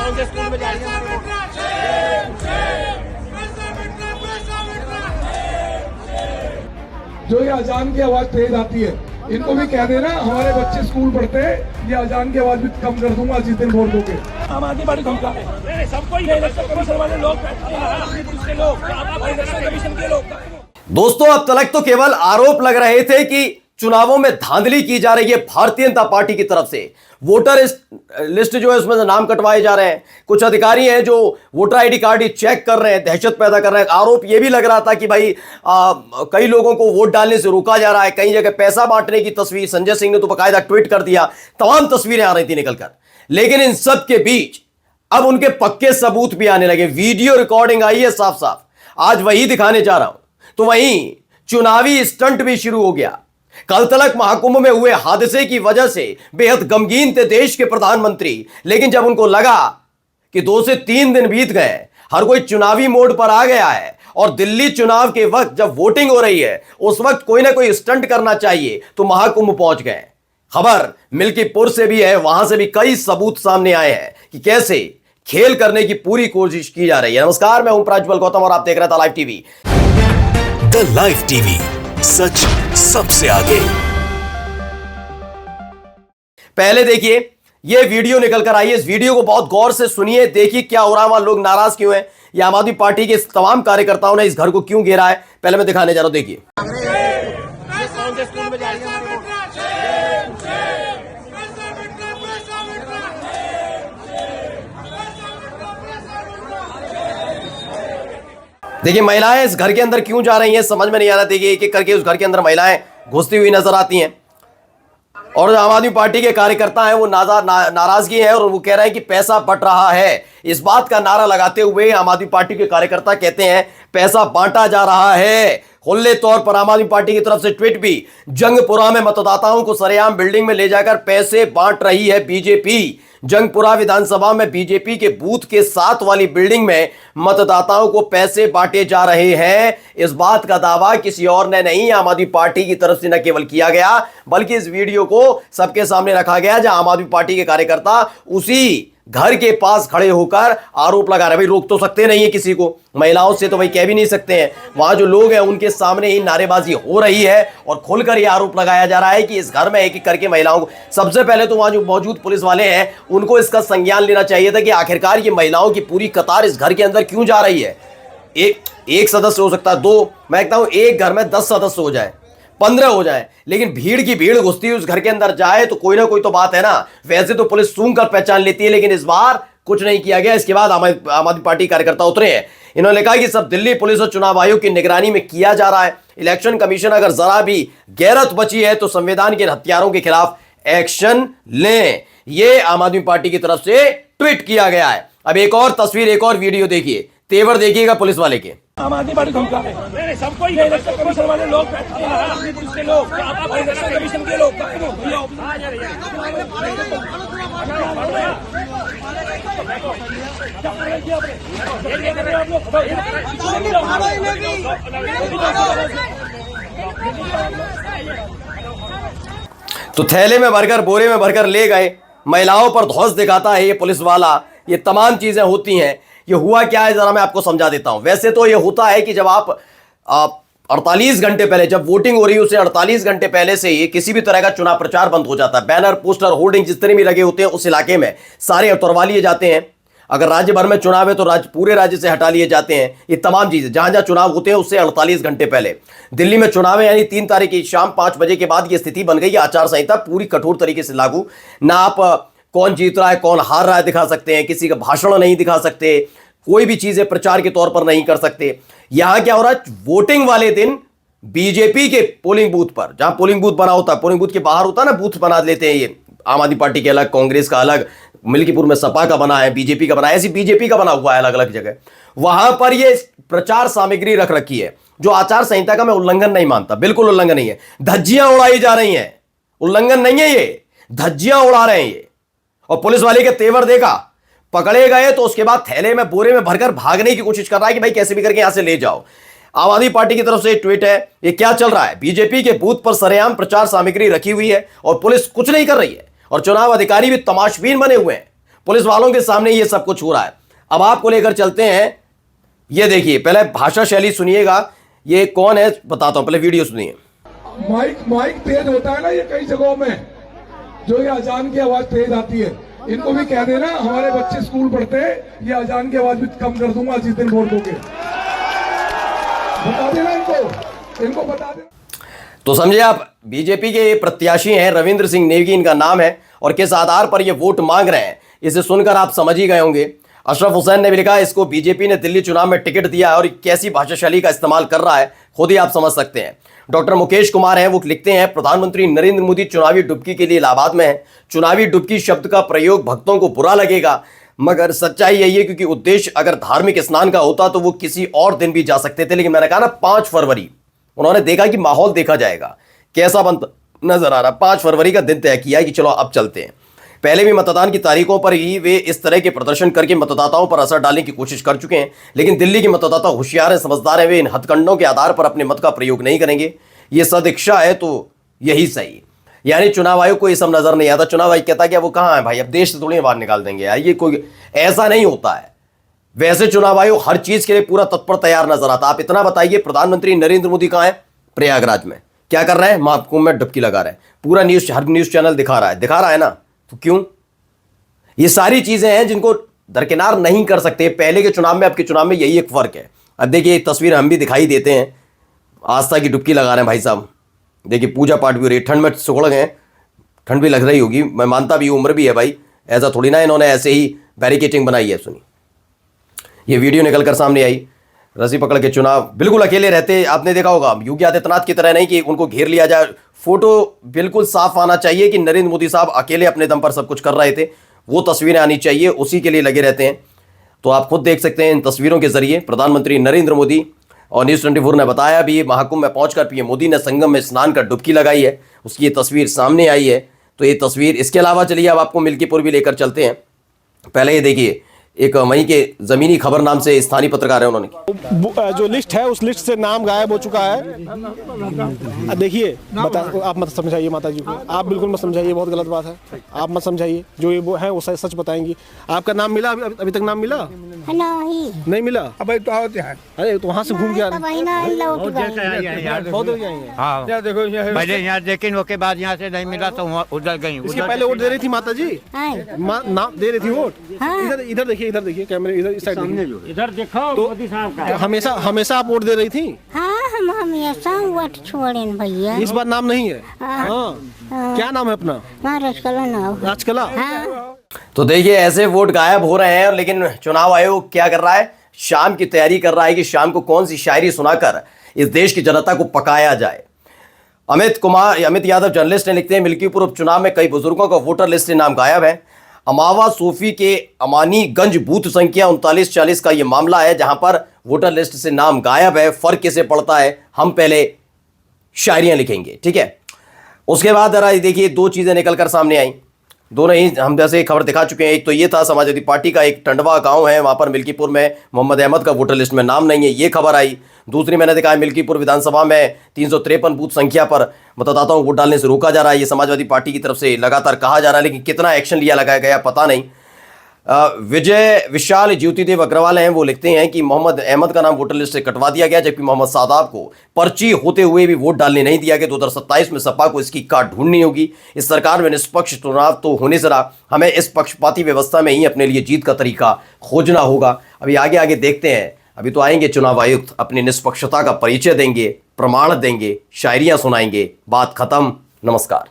कौन से स्कूल में जा रही है? जो ये अजान की आवाज तेज आती है, इनको भी कह देना हमारे बच्चे स्कूल पढ़ते हैं, ये अजान की आवाज भी कम कर दूंगा जिस दिन वोट दोगे। आम आदमी पार्टी धमका है सबको ही, इलेक्शन कमीशन वाले लोग बैठते हैं, पुलिस के लोग, इलेक्शन कमीशन के लोग। दोस्तों, अब तक तो केवल आरोप लग रहे थे कि चुनावों में धांधली की जा रही है भारतीय जनता पार्टी की तरफ से। वोटर लिस्ट जो है उसमें से नाम कटवाए जा रहे हैं। कुछ अधिकारी हैं जो वोटर आईडी कार्ड ही चेक कर रहे हैं, दहशत पैदा कर रहे हैं। आरोप यह भी लग रहा था कि भाई कई लोगों को वोट डालने से रोका जा रहा है। कई जगह पैसा बांटने की तस्वीर, संजय सिंह ने तो बाकायदा ट्वीट कर दिया, तमाम तस्वीरें आ रही थी निकलकर। लेकिन इन सब के बीच अब उनके पक्के सबूत भी आने लगे। वीडियो रिकॉर्डिंग आई है साफ साफ, आज वही दिखाने जा रहा हूं। तो वहीं चुनावी स्टंट भी शुरू हो गया। कल तलक महाकुंभ में हुए हादसे की वजह से बेहद गमगीन थे देश के प्रधानमंत्री, लेकिन जब उनको लगा कि 2 से 3 दिन बीत गए, हर कोई चुनावी मोड पर आ गया है और दिल्ली चुनाव के वक्त जब वोटिंग हो रही है उस वक्त कोई ना कोई स्टंट करना चाहिए, तो महाकुंभ पहुंच गए। खबर मिल्कीपुर से भी है, वहां से भी कई सबूत सामने आए हैं कि कैसे खेल करने की पूरी कोशिश की जा रही है। नमस्कार, मैं हूं प्रज्वल गौतम और आप देख रहे हैं the live TV. The live TV, सच सबसे आगे। पहले देखिए ये वीडियो निकल कर आई है, इस वीडियो को बहुत गौर से सुनिए, देखिए क्या हो रहा है, वहां लोग नाराज क्यों हैं, ये आम आदमी पार्टी के तमाम कार्यकर्ताओं ने इस घर को क्यों घेरा है। पहले मैं दिखाने जा रहा हूं, देखिए। कौन से स्कूल में जा रही है? देखिए महिलाएं इस घर के अंदर क्यों जा रही हैं, समझ में नहीं आ रहा। देखिए एक एक करके उस घर के अंदर महिलाएं घुसती हुई नजर आती हैं और आम आदमी पार्टी के कार्यकर्ता हैं वो नाराजगी है और वो कह रहे हैं कि पैसा बंट रहा है। इस बात का नारा लगाते हुए आम आदमी पार्टी के कार्यकर्ता कहते हैं पैसा बांटा जा रहा है। खुले तौर पर आम आदमी पार्टी की तरफ से ट्वीट भी, जंगपुरा में मतदाताओं को सरेआम बिल्डिंग में ले जाकर पैसे बांट रही है बीजेपी। जंगपुरा विधानसभा में बीजेपी के बूथ के 7 वाली बिल्डिंग में मतदाताओं को पैसे बांटे जा रहे हैं। इस बात का दावा किसी और ने नहीं, आम आदमी पार्टी की तरफ से न केवल किया गया बल्कि इस वीडियो को सबके सामने रखा गया जहां आम आदमी पार्टी के कार्यकर्ता उसी घर के पास खड़े होकर आरोप लगा रहे। भाई रोक तो सकते नहीं है किसी को, महिलाओं से तो भाई कह भी नहीं सकते हैं। वहां जो लोग हैं उनके सामने ही नारेबाजी हो रही है और खुलकर यह आरोप लगाया जा रहा है कि इस घर में एक एक करके महिलाओं को, सबसे पहले तो वहां जो मौजूद पुलिस वाले हैं उनको इसका संज्ञान लेना चाहिए था कि आखिरकार ये महिलाओं की पूरी कतार इस घर के अंदर क्यों जा रही है। एक सदस्य हो सकता है, 2, मैं कहता हूं एक घर में 10 सदस्य हो जाए, 15 हो जाए, लेकिन भीड़ की भीड़ घुसती हुई उस घर के अंदर जाए तो कोई ना कोई तो बात है ना। वैसे तो पुलिस सूंघ कर पहचान लेती है, लेकिन इस बार कुछ नहीं किया गया। इसके बाद आम आदमी पार्टी कार्यकर्ता उतरे हैं, इन्होंने कहा कि सब दिल्ली पुलिस और चुनाव आयोग की निगरानी में किया जा रहा है। इलेक्शन कमीशन अगर जरा भी गैरत बची है तो संविधान के हत्यारों के खिलाफ एक्शन लें। यह आम आदमी पार्टी की तरफ से ट्वीट किया गया है। अब एक और तस्वीर, एक और वीडियो देखिए, तेवर देखिएगा पुलिस वाले के। आम आदमी पार्टी धमका है सबको ही, इलेक्शन कमीशन वाले लोग बैठते हैं, पुलिस के लोग, इलेक्शन कमीशन के लोग। तो थैले में भरकर, बोरे में भरकर ले गए, महिलाओं पर धौंस दिखाता है ये पुलिस वाला। ये तमाम चीजें होती हैं। ये हुआ क्या है जरा मैं आपको समझा देता हूं। वैसे तो ये होता है कि जब आप 48 घंटे पहले, जब वोटिंग हो रही है उससे 48 घंटे पहले से ही किसी भी तरह का चुनाव प्रचार बंद हो जाता है। बैनर, पोस्टर, होर्डिंग जितने भी लगे होते हैं उस इलाके में सारे उतरवा लिए जाते हैं। अगर राज्य भर में चुनाव है तो पूरे राज्य से हटा लिए जाते हैं। ये तमाम चीजें जहां जहां चुनाव होते हैं उससे 48 घंटे पहले। दिल्ली में चुनाव है यानी 3 तारीख की शाम 5 बजे के बाद ये स्थिति बन गई। आचार संहिता पूरी कठोर तरीके से लागू। ना आप कौन जीत रहा है कौन हार रहा है दिखा सकते हैं, किसी का भाषण नहीं दिखा सकते, कोई भी चीजें प्रचार के तौर पर नहीं कर सकते। यहां क्या हो रहा है, वोटिंग वाले दिन बीजेपी के पोलिंग बूथ पर, जहां पोलिंग बूथ बना होता है, पोलिंग बूथ के बाहर होता है ना, बूथ बना लेते हैं। ये आम आदमी पार्टी के अलग, कांग्रेस का अलग, मिल्कीपुर में सपा का बना है, बीजेपी का बना है, ऐसी बीजेपी का बना हुआ है अलग अलग जगह। वहां पर ये प्रचार सामग्री रख रखी है जो आचार संहिता का मैं उल्लंघन नहीं मानता, बिल्कुल उल्लंघन नहीं है। धज्जियां उड़ाई जा रही हैं, उल्लंघन नहीं है ये, धज्जियां उड़ा रहे हैं ये। और पुलिस वाले के तेवर देखा, पकड़े गए तो उसके बाद थैले में, बोरे में भरकर भागने की कोशिश कर रहा है कि भाई कैसे भी करके यहां से ले जाओ। आम आदमी पार्टी की तरफ से ट्वीट है, ये क्या चल रहा है, बीजेपी के बूथ पर सरेआम प्रचार सामग्री रखी हुई है और पुलिस कुछ नहीं कर रही है और चुनाव अधिकारी भी तमाशबीन बने हुए हैं। पुलिस वालों के सामने ये सब कुछ हो रहा है। अब आपको लेकर चलते हैं, ये देखिए, पहले भाषा शैली सुनिएगा, ये कौन है बताता हूं, पहले वीडियो सुनिए। माइक तेज होता है ना ये कई जगहों में, जो ये अजान की आवाज तेज आती है, इनको भी कह देना हमारे बच्चे स्कूल पढ़ते हैं, ये अजान की आवाज भी कम कर दूंगा जिस दिन वोट दोगे। बता देना इनको बता देना। तो समझे आप, बीजेपी के प्रत्याशी हैं, रविंद्र सिंह नेगी इनका नाम है, और किस आधार पर ये वोट मांग रहे हैं इसे सुनकर आप समझ ही गए होंगे। अशरफ हुसैन ने भी लिखा, इसको बीजेपी ने दिल्ली चुनाव में टिकट दिया है और कैसी भाषा शैली का इस्तेमाल कर रहा है खुद ही आप समझ सकते हैं। डॉक्टर मुकेश कुमार हैं, वो लिखते हैं, प्रधानमंत्री नरेंद्र मोदी चुनावी डुबकी के लिए इलाहाबाद में है। चुनावी डुबकी शब्द का प्रयोग भक्तों को बुरा लगेगा, मगर सच्चाई यही है, क्योंकि उद्देश्य अगर धार्मिक स्नान का होता तो वो किसी और दिन भी जा सकते थे, लेकिन मैंने कहा ना 5 फरवरी, उन्होंने देखा कि माहौल देखा जाएगा कैसा बनता नजर आ रहा, 5 फरवरी का दिन तय किया कि चलो अब चलते हैं। पहले भी मतदान की तारीखों पर ही वे इस तरह के प्रदर्शन करके मतदाताओं पर असर डालने की कोशिश कर चुके हैं, लेकिन दिल्ली के मतदाता होशियार हैं, समझदार हैं, वे इन हथकंडों के आधार पर अपने मत का प्रयोग नहीं करेंगे। ये सदिच्छा है तो यही सही। यानी चुनाव आयोग को ये सब नजर नहीं आता। चुनाव आयोग कहता है कि वो कहाँ है भाई, अब देश से थोड़ी बाहर निकाल देंगे यार, ये कोई ऐसा नहीं होता है। वैसे चुनाव आयोग हर चीज के लिए पूरा तत्पर तैयार नजर आता। आप इतना बताइए, प्रधानमंत्री नरेंद्र मोदी कहाँ है? प्रयागराज में। क्या कर रहे हैं? महाकुंभ में डुबकी लगा रहे हैं। पूरा न्यूज, हर न्यूज चैनल दिखा रहा है ना, तो क्यों? ये सारी चीजें हैं जिनको दरकिनार नहीं कर सकते। पहले के चुनाव में, अब के चुनाव में यही एक फर्क है। अब देखिए तस्वीर हम भी दिखाई देते हैं, आस्था की डुबकी लगा रहे हैं भाई साहब। देखिए पूजा पाठ भी हो रही है, ठंड में सुगड़ गए, ठंड भी लग रही होगी, मैं मानता भी, उम्र भी है भाई, ऐसा थोड़ी ना इन्होंने ऐसे ही बैरिकेटिंग बनाई है। सुनिए, ये वीडियो निकल कर सामने आई, रस्सी पकड़ के चुनाव, बिल्कुल अकेले रहते, आपने देखा होगा, योगी आदित्यनाथ की तरह नहीं कि उनको घेर लिया जाए। फोटो बिल्कुल साफ आना चाहिए कि नरेंद्र मोदी साहब अकेले अपने दम पर सब कुछ कर रहे थे, वो तस्वीरें आनी चाहिए, उसी के लिए लगे रहते हैं। तो आप खुद देख सकते हैं इन तस्वीरों के जरिए प्रधानमंत्री नरेंद्र मोदी, और न्यूज़ 24 ने बताया भी, महाकुंभ में पहुंचकर पीएम मोदी ने संगम में स्नान कर डुबकी लगाई है, उसकी ये तस्वीर सामने आई है। तो ये तस्वीर, इसके अलावा चलिए अब आपको मिल्कीपुर भी लेकर चलते हैं। पहले ये देखिए, एक वहीं के जमीनी खबर नाम से स्थानीय पत्रकार है, उन्होंने जो लिस्ट है उस लिस्ट से नाम गायब हो चुका है। देखिए, आप मत समझाइए माता जी को, आप बिल्कुल मत समझाइए, बहुत गलत बात है, आप मत समझाइए। जो ये वो है वो सच बताएंगी। आपका नाम मिला? अभी तक नाम मिला नहीं मिला? अबे तो अरे तो वहाँ से घूम के आ रहे हाँ, देखो पहले यहाँ, लेकिन उसके बाद यहाँ से नहीं मिला तो उधर गई। इसके पहले वोट दे रही थी माता जी, नाम दे रही थी वोट। इधर देखिए कैमरे, इधर साइड इधर देखो, तो मोदी साहब का हमेशा आप वोट दे रही थी? हाँ, हम हमेशा वोट छोड़े भैया। इस बार नाम नहीं है? हाँ। क्या नाम है अपना? राजकला नाम। राजकला। हाँ। तो देखिए ऐसे वोट गायब हो रहे हैं, लेकिन चुनाव आयोग क्या कर रहा है? शाम की तैयारी कर रहा है कि शाम को कौन सी शायरी सुनाकर इस देश की जनता को पकाया जाए। अमित यादव जर्नलिस्ट ने लिखते हैं, मिल्कीपुर उपचुनाव में कई बुजुर्गों का वोटर लिस्ट से नाम गायब है। अमावा सूफी के अमानीगंज बूथ संख्या 3940 का यह मामला है, जहां पर वोटर लिस्ट से नाम गायब है। फर्क कैसे पड़ता है, हम पहले शायरियां लिखेंगे, ठीक है। उसके बाद जरा देखिए, 2 चीजें निकलकर सामने आई, दोनों ही हम जैसे खबर दिखा चुके हैं। एक तो ये था, समाजवादी पार्टी का एक टंडवा गांव है, वहां पर मिल्कीपुर में मोहम्मद अहमद का वोटर लिस्ट में नाम नहीं है, ये खबर आई। दूसरी मैंने देखा है, मिल्कीपुर विधानसभा में 353 बूथ संख्या पर मतदाताओं को वोट डालने से रोका जा रहा है। ये समाजवादी पार्टी की तरफ से लगातार कहा जा रहा है, लेकिन कितना एक्शन लिया लगाया गया पता नहीं। विजय विशाल ज्योतिदेव अग्रवाल हैं, वो लिखते हैं कि मोहम्मद अहमद का नाम वोटर लिस्ट से कटवा दिया गया, जबकि मोहम्मद सादाब को पर्ची होते हुए भी वोट डालने नहीं दिया गया। 2027 में सपा को इसकी काट ढूंढनी होगी। इस सरकार में निष्पक्ष चुनाव तो होने से रहा, हमें इस पक्षपाती व्यवस्था में ही अपने लिए जीत का तरीका खोजना होगा। अभी आगे देखते हैं, अभी तो आएंगे चुनाव आयुक्त, अपनी निष्पक्षता का परिचय देंगे, प्रमाण देंगे, शायरियां सुनाएंगे, बात खत्म। नमस्कार।